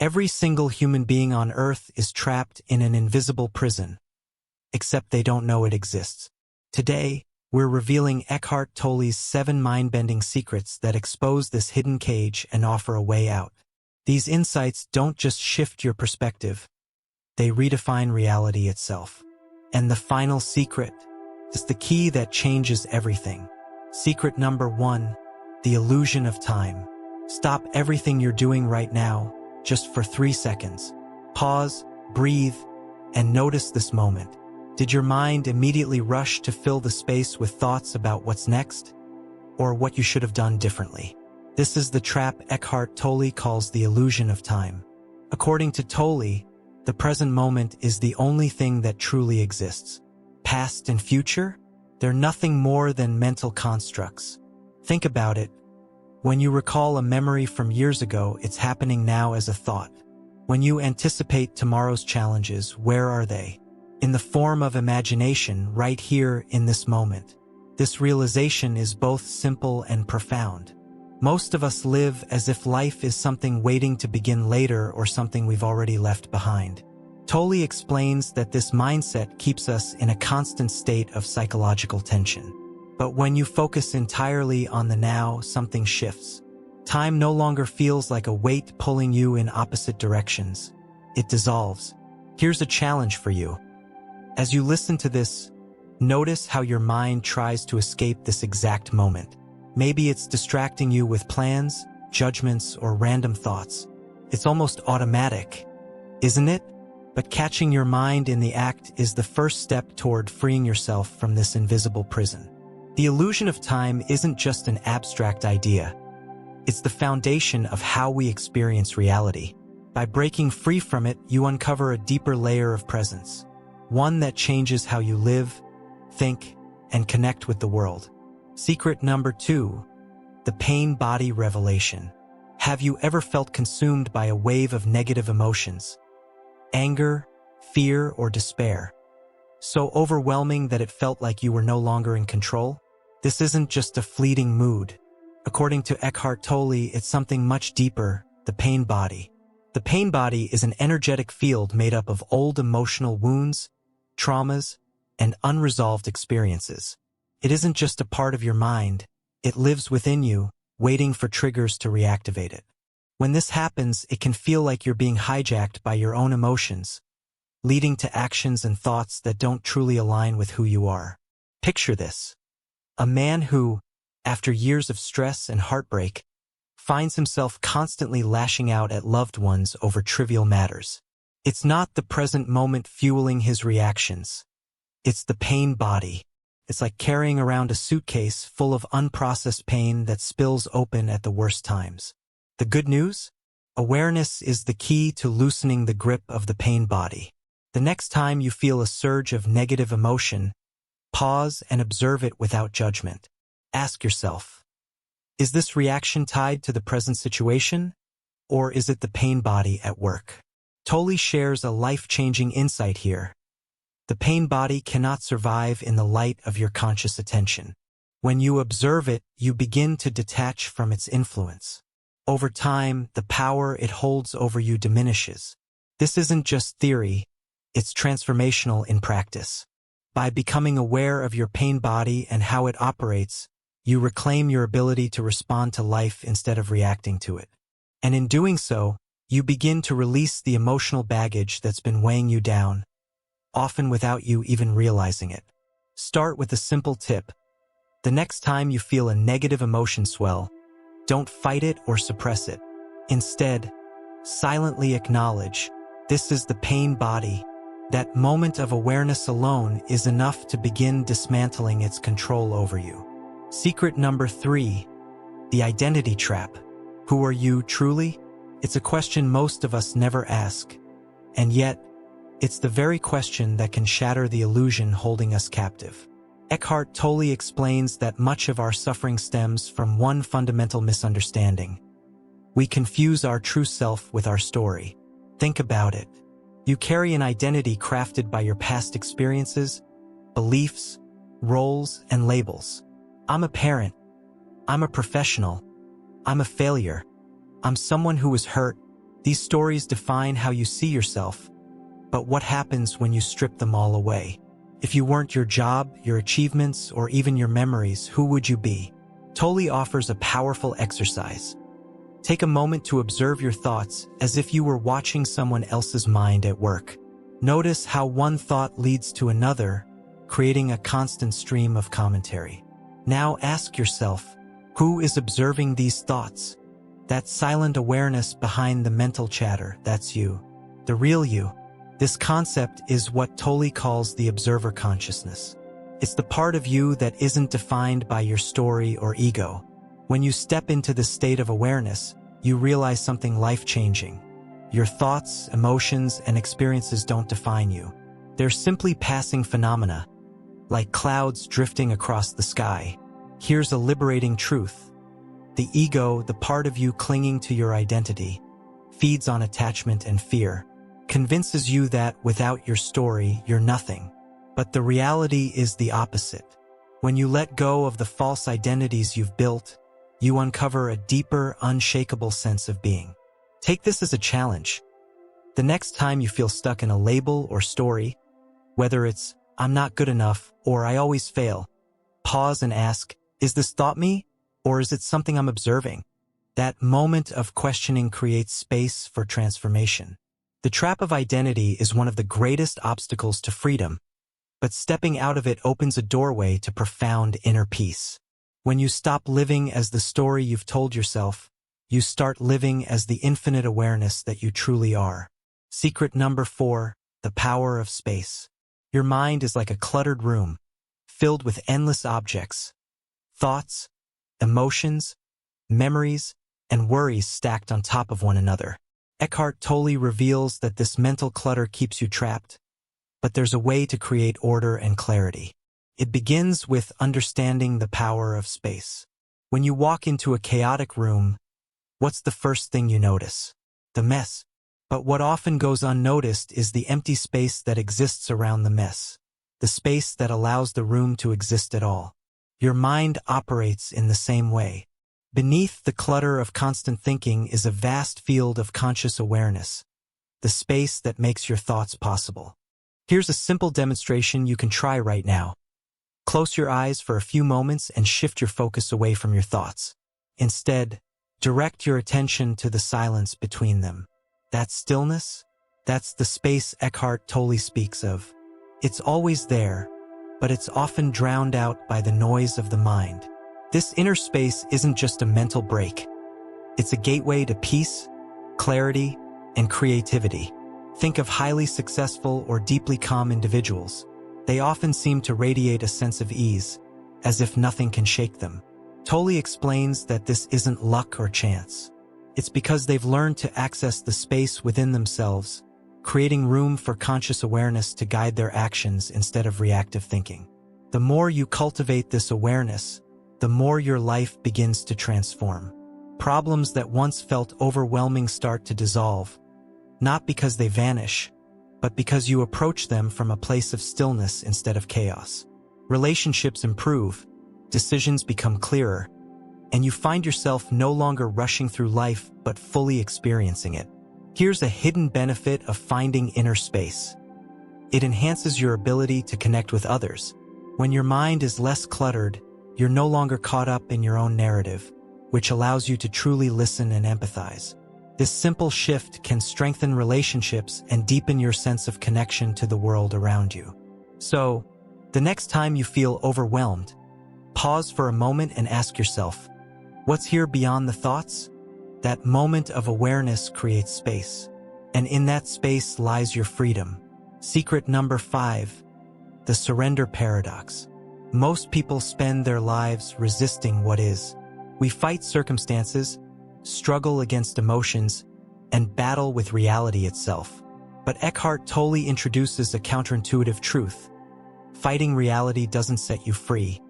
Every single human being on Earth is trapped in an invisible prison, except they don't know it exists. Today, we're revealing Eckhart Tolle's 7 mind-bending secrets that expose this hidden cage and offer a way out. These insights don't just shift your perspective, they redefine reality itself. And the final secret is the key that changes everything. Secret number 1, the illusion of time. Stop everything you're doing right now, just for 3 seconds. Pause, breathe, and notice this moment. Did your mind immediately rush to fill the space with thoughts about what's next? Or what you should have done differently? This is the trap Eckhart Tolle calls the illusion of time. According to Tolle, the present moment is the only thing that truly exists. Past and future? They're nothing more than mental constructs. Think about it. When you recall a memory from years ago, it's happening now as a thought. When you anticipate tomorrow's challenges, where are they? In the form of imagination, right here in this moment. This realization is both simple and profound. Most of us live as if life is something waiting to begin later or something we've already left behind. Tolle explains that this mindset keeps us in a constant state of psychological tension. But when you focus entirely on the now, something shifts. Time no longer feels like a weight pulling you in opposite directions. It dissolves. Here's a challenge for you. As you listen to this, notice how your mind tries to escape this exact moment. Maybe it's distracting you with plans, judgments, or random thoughts. It's almost automatic, isn't it? But catching your mind in the act is the first step toward freeing yourself from this invisible prison. The illusion of time isn't just an abstract idea. It's the foundation of how we experience reality. By breaking free from it, you uncover a deeper layer of presence, one that changes how you live, think, and connect with the world. Secret number 2, the pain-body revelation. Have you ever felt consumed by a wave of negative emotions? Anger, fear, or despair? So overwhelming that it felt like you were no longer in control? This isn't just a fleeting mood. According to Eckhart Tolle, it's something much deeper, the pain body. The pain body is an energetic field made up of old emotional wounds, traumas, and unresolved experiences. It isn't just a part of your mind, it lives within you, waiting for triggers to reactivate it. When this happens, it can feel like you're being hijacked by your own emotions, leading to actions and thoughts that don't truly align with who you are. Picture this. A man who, after years of stress and heartbreak, finds himself constantly lashing out at loved ones over trivial matters. It's not the present moment fueling his reactions. It's the pain body. It's like carrying around a suitcase full of unprocessed pain that spills open at the worst times. The good news? Awareness is the key to loosening the grip of the pain body. The next time you feel a surge of negative emotion, pause and observe it without judgment. Ask yourself, is this reaction tied to the present situation, or is it the pain body at work? Tolle shares a life-changing insight here. The pain body cannot survive in the light of your conscious attention. When you observe it, you begin to detach from its influence. Over time, the power it holds over you diminishes. This isn't just theory, it's transformational in practice. By becoming aware of your pain body and how it operates, you reclaim your ability to respond to life instead of reacting to it. And in doing so, you begin to release the emotional baggage that's been weighing you down, often without you even realizing it. Start with a simple tip. The next time you feel a negative emotion swell, don't fight it or suppress it. Instead, silently acknowledge, this is the pain body. That moment of awareness alone is enough to begin dismantling its control over you. Secret number 3, the identity trap. Who are you truly? It's a question most of us never ask, and yet, it's the very question that can shatter the illusion holding us captive. Eckhart Tolle explains that much of our suffering stems from one fundamental misunderstanding. We confuse our true self with our story. Think about it. You carry an identity crafted by your past experiences, beliefs, roles, and labels. I'm a parent. I'm a professional. I'm a failure. I'm someone who was hurt, These stories define how you see yourself, but what happens when you strip them all away? If you weren't your job, your achievements, or even your memories, who would you be? Tolle offers a powerful exercise. Take a moment to observe your thoughts as if you were watching someone else's mind at work. Notice how one thought leads to another, creating a constant stream of commentary. Now ask yourself, who is observing these thoughts? That silent awareness behind the mental chatter, that's you. The real you. This concept is what Tolle calls the observer consciousness. It's the part of you that isn't defined by your story or ego. When you step into this state of awareness, you realize something life-changing. Your thoughts, emotions, and experiences don't define you. They're simply passing phenomena, like clouds drifting across the sky. Here's a liberating truth. The ego, the part of you clinging to your identity, feeds on attachment and fear, convinces you that without your story, you're nothing. But the reality is the opposite. When you let go of the false identities you've built, you uncover a deeper, unshakable sense of being. Take this as a challenge. The next time you feel stuck in a label or story, whether it's "I'm not good enough" or "I always fail," pause and ask, is this thought me, or is it something I'm observing? That moment of questioning creates space for transformation. The trap of identity is one of the greatest obstacles to freedom, but stepping out of it opens a doorway to profound inner peace. When you stop living as the story you've told yourself, you start living as the infinite awareness that you truly are. Secret number 4, the power of space. Your mind is like a cluttered room, filled with endless objects, thoughts, emotions, memories, and worries stacked on top of one another. Eckhart Tolle reveals that this mental clutter keeps you trapped, but there's a way to create order and clarity. It begins with understanding the power of space. When you walk into a chaotic room, what's the first thing you notice? The mess. But what often goes unnoticed is the empty space that exists around the mess, the space that allows the room to exist at all. Your mind operates in the same way. Beneath the clutter of constant thinking is a vast field of conscious awareness, the space that makes your thoughts possible. Here's a simple demonstration you can try right now. Close your eyes for a few moments and shift your focus away from your thoughts. Instead, direct your attention to the silence between them. That stillness, that's the space Eckhart Tolle speaks of. It's always there, but it's often drowned out by the noise of the mind. This inner space isn't just a mental break. It's a gateway to peace, clarity, and creativity. Think of highly successful or deeply calm individuals. They often seem to radiate a sense of ease, as if nothing can shake them. Tolle explains that this isn't luck or chance. It's because they've learned to access the space within themselves, creating room for conscious awareness to guide their actions instead of reactive thinking. The more you cultivate this awareness, the more your life begins to transform. Problems that once felt overwhelming start to dissolve, not because they vanish, but because you approach them from a place of stillness instead of chaos. Relationships improve, decisions become clearer, and you find yourself no longer rushing through life but fully experiencing it. Here's a hidden benefit of finding inner space. It enhances your ability to connect with others. When your mind is less cluttered, you're no longer caught up in your own narrative, which allows you to truly listen and empathize. This simple shift can strengthen relationships and deepen your sense of connection to the world around you. So, the next time you feel overwhelmed, pause for a moment and ask yourself, what's here beyond the thoughts? That moment of awareness creates space, and in that space lies your freedom. Secret number 5, the surrender paradox. Most people spend their lives resisting what is. We fight circumstances, struggle against emotions, and battle with reality itself. But Eckhart Tolle introduces a counterintuitive truth. Fighting reality doesn't set you free.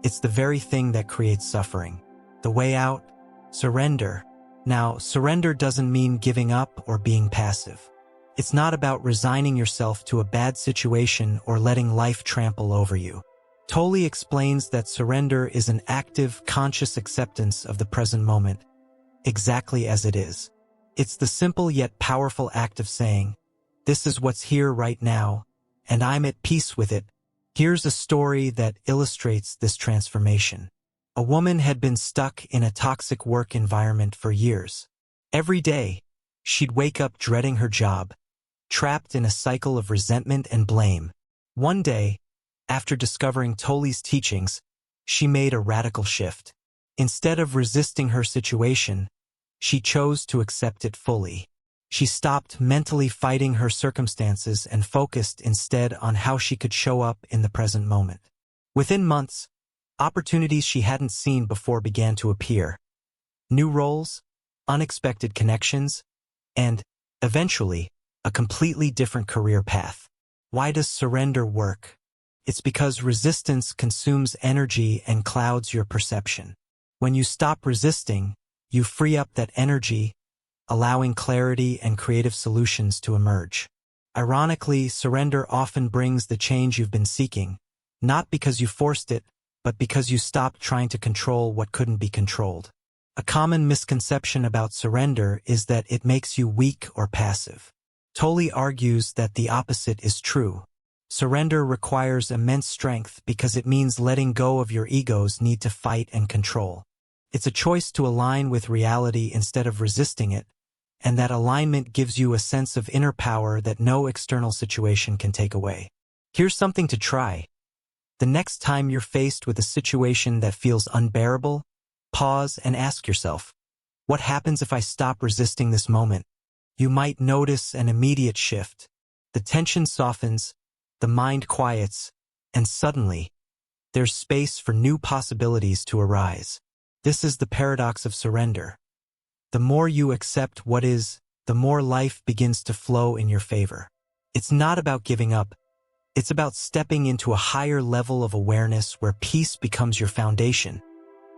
It's the very thing that creates suffering. The way out? Surrender. Now, surrender doesn't mean giving up or being passive. It's not about resigning yourself to a bad situation or letting life trample over you. Tolle explains that surrender is an active, conscious acceptance of the present moment, exactly as it is. It's the simple yet powerful act of saying, "This is what's here right now, and I'm at peace with it." Here's a story that illustrates this transformation. A woman had been stuck in a toxic work environment for years. Every day, she'd wake up dreading her job, trapped in a cycle of resentment and blame. One day, after discovering Tolle's teachings, she made a radical shift. Instead of resisting her situation, she chose to accept it fully. She stopped mentally fighting her circumstances and focused instead on how she could show up in the present moment. Within months, opportunities she hadn't seen before began to appear. New roles, unexpected connections, and, eventually, a completely different career path. Why does surrender work? It's because resistance consumes energy and clouds your perception. When you stop resisting, you free up that energy, allowing clarity and creative solutions to emerge. Ironically, surrender often brings the change you've been seeking, not because you forced it, but because you stopped trying to control what couldn't be controlled. A common misconception about surrender is that it makes you weak or passive. Tolle argues that the opposite is true. Surrender requires immense strength because it means letting go of your ego's need to fight and control. It's a choice to align with reality instead of resisting it, and that alignment gives you a sense of inner power that no external situation can take away. Here's something to try. The next time you're faced with a situation that feels unbearable, pause and ask yourself, what happens if I stop resisting this moment? You might notice an immediate shift. The tension softens, the mind quiets, and suddenly, there's space for new possibilities to arise. This is the paradox of surrender. The more you accept what is, the more life begins to flow in your favor. It's not about giving up. It's about stepping into a higher level of awareness where peace becomes your foundation,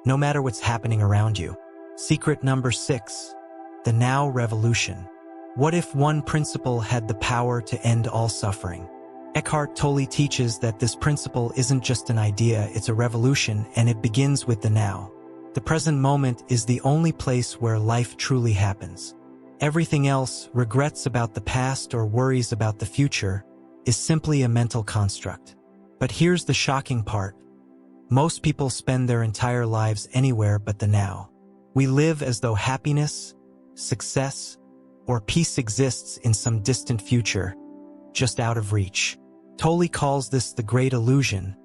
no matter what's happening around you. Secret number 6, the now revolution. What if one principle had the power to end all suffering? Eckhart Tolle teaches that this principle isn't just an idea, it's a revolution, and it begins with the now. The present moment is the only place where life truly happens. Everything else, regrets about the past or worries about the future, is simply a mental construct. But here's the shocking part. Most people spend their entire lives anywhere but the now. We live as though happiness, success, or peace exists in some distant future, just out of reach. Tolle calls this the great illusion,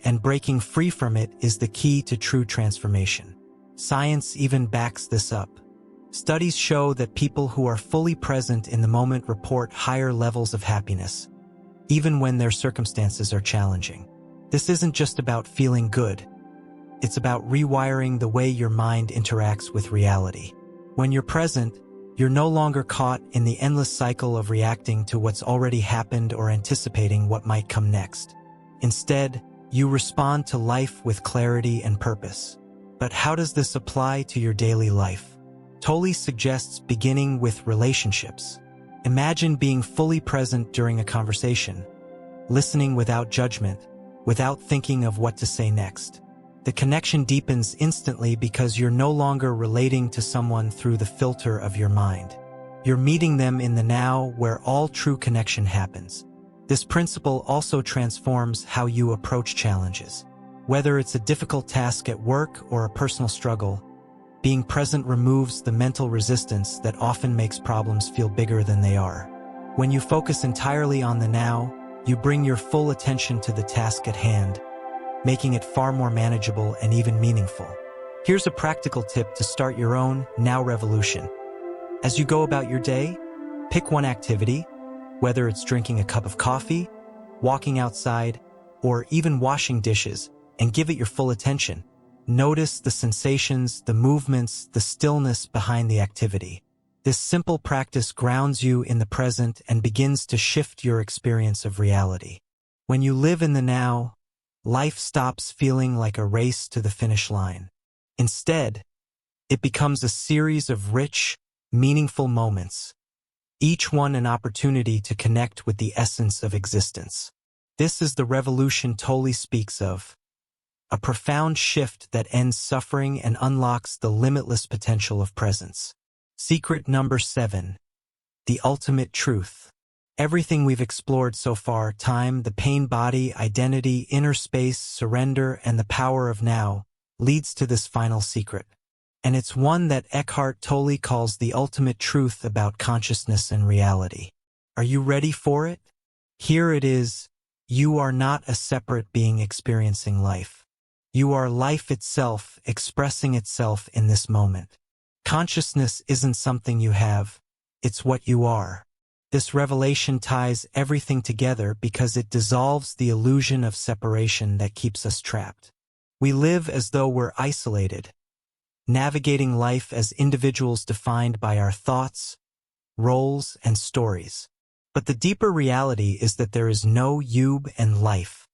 and breaking free from it is the key to true transformation. Science even backs this up. Studies show that people who are fully present in the moment report higher levels of happiness, even when their circumstances are challenging. This isn't just about feeling good. It's about rewiring the way your mind interacts with reality. When you're present, you're no longer caught in the endless cycle of reacting to what's already happened or anticipating what might come next. Instead, you respond to life with clarity and purpose. But how does this apply to your daily life? Tolle suggests beginning with relationships. Imagine being fully present during a conversation, listening without judgment, without thinking of what to say next. The connection deepens instantly because you're no longer relating to someone through the filter of your mind. You're meeting them in the now, where all true connection happens. This principle also transforms how you approach challenges. Whether it's a difficult task at work or a personal struggle, being present removes the mental resistance that often makes problems feel bigger than they are. When you focus entirely on the now, you bring your full attention to the task at hand, making it far more manageable and even meaningful. Here's a practical tip to start your own now revolution. As you go about your day, pick one activity, whether it's drinking a cup of coffee, walking outside, or even washing dishes, and give it your full attention. Notice the sensations, the movements, the stillness behind the activity. This simple practice grounds you in the present and begins to shift your experience of reality. When you live in the now, life stops feeling like a race to the finish line. Instead, it becomes a series of rich, meaningful moments, each one an opportunity to connect with the essence of existence. This is the revolution Tolle speaks of, a profound shift that ends suffering and unlocks the limitless potential of presence. Secret number 7. The ultimate truth. Everything we've explored so far, time, the pain body, identity, inner space, surrender, and the power of now, leads to this final secret. And it's one that Eckhart Tolle calls the ultimate truth about consciousness and reality. Are you ready for it? Here it is. You are not a separate being experiencing life. You are life itself expressing itself in this moment. Consciousness isn't something you have, it's what you are. This revelation ties everything together because it dissolves the illusion of separation that keeps us trapped. We live as though we're isolated, navigating life as individuals defined by our thoughts, roles, and stories. But the deeper reality is that there is no you and life.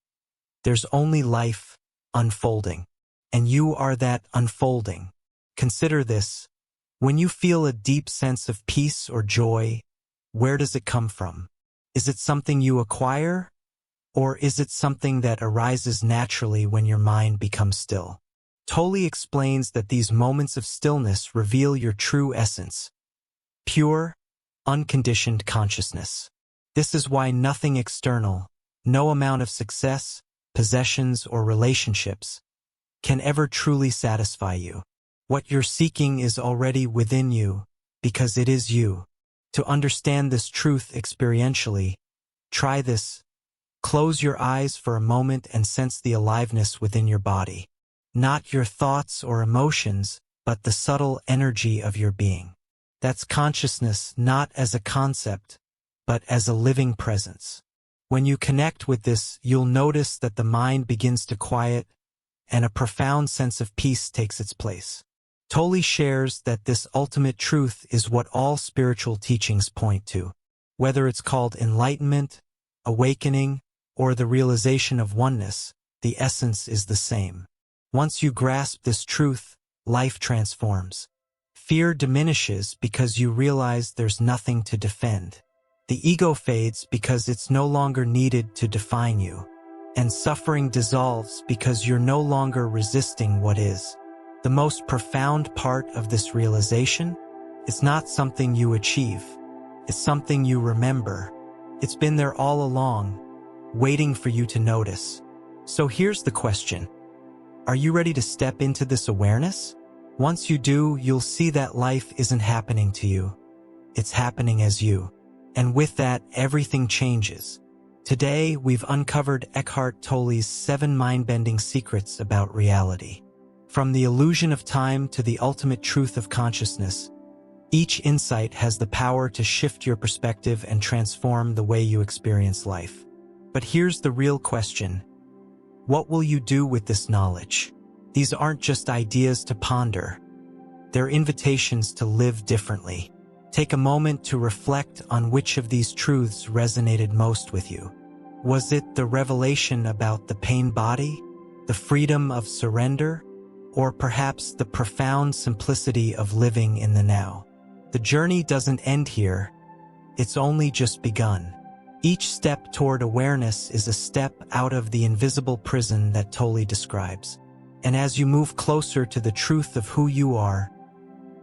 There's only life unfolding. And you are that unfolding. Consider this. When you feel a deep sense of peace or joy, where does it come from? Is it something you acquire? Or is it something that arises naturally when your mind becomes still? Tolle explains that these moments of stillness reveal your true essence. Pure, unconditioned consciousness. This is why nothing external, no amount of success, possessions, or relationships can ever truly satisfy you. What you're seeking is already within you, because it is you. To understand this truth experientially, try this. Close your eyes for a moment and sense the aliveness within your body. Not your thoughts or emotions, but the subtle energy of your being. That's consciousness not as a concept, but as a living presence. When you connect with this, you'll notice that the mind begins to quiet and a profound sense of peace takes its place. Tolle shares that this ultimate truth is what all spiritual teachings point to. Whether it's called enlightenment, awakening, or the realization of oneness, the essence is the same. Once you grasp this truth, life transforms. Fear diminishes because you realize there's nothing to defend. The ego fades because it's no longer needed to define you. And suffering dissolves because you're no longer resisting what is. The most profound part of this realization is not something you achieve. It's something you remember. It's been there all along, waiting for you to notice. So here's the question. Are you ready to step into this awareness? Once you do, you'll see that life isn't happening to you. It's happening as you. And with that, everything changes. Today, we've uncovered Eckhart Tolle's 7 mind-bending secrets about reality. From the illusion of time to the ultimate truth of consciousness, each insight has the power to shift your perspective and transform the way you experience life. But here's the real question. What will you do with this knowledge? These aren't just ideas to ponder. They're invitations to live differently. Take a moment to reflect on which of these truths resonated most with you. Was it the revelation about the pain body, the freedom of surrender, or perhaps the profound simplicity of living in the now? The journey doesn't end here. It's only just begun. Each step toward awareness is a step out of the invisible prison that Tolle describes. And as you move closer to the truth of who you are,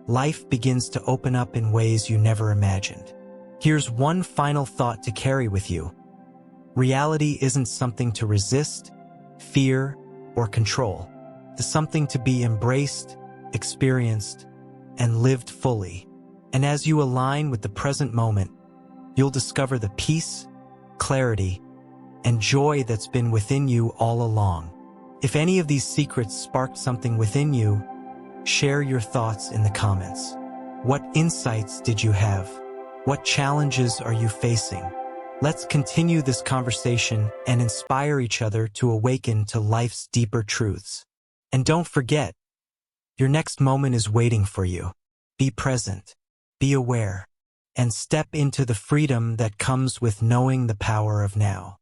life begins to open up in ways you never imagined. Here's one final thought to carry with you. Reality isn't something to resist, fear, or control. It's something to be embraced, experienced, and lived fully. And as you align with the present moment, you'll discover the peace, clarity, and joy that's been within you all along. If any of these secrets sparked something within you, share your thoughts in the comments. What insights did you have? What challenges are you facing? Let's continue this conversation and inspire each other to awaken to life's deeper truths. And don't forget, your next moment is waiting for you. Be present, be aware, and step into the freedom that comes with knowing the power of now.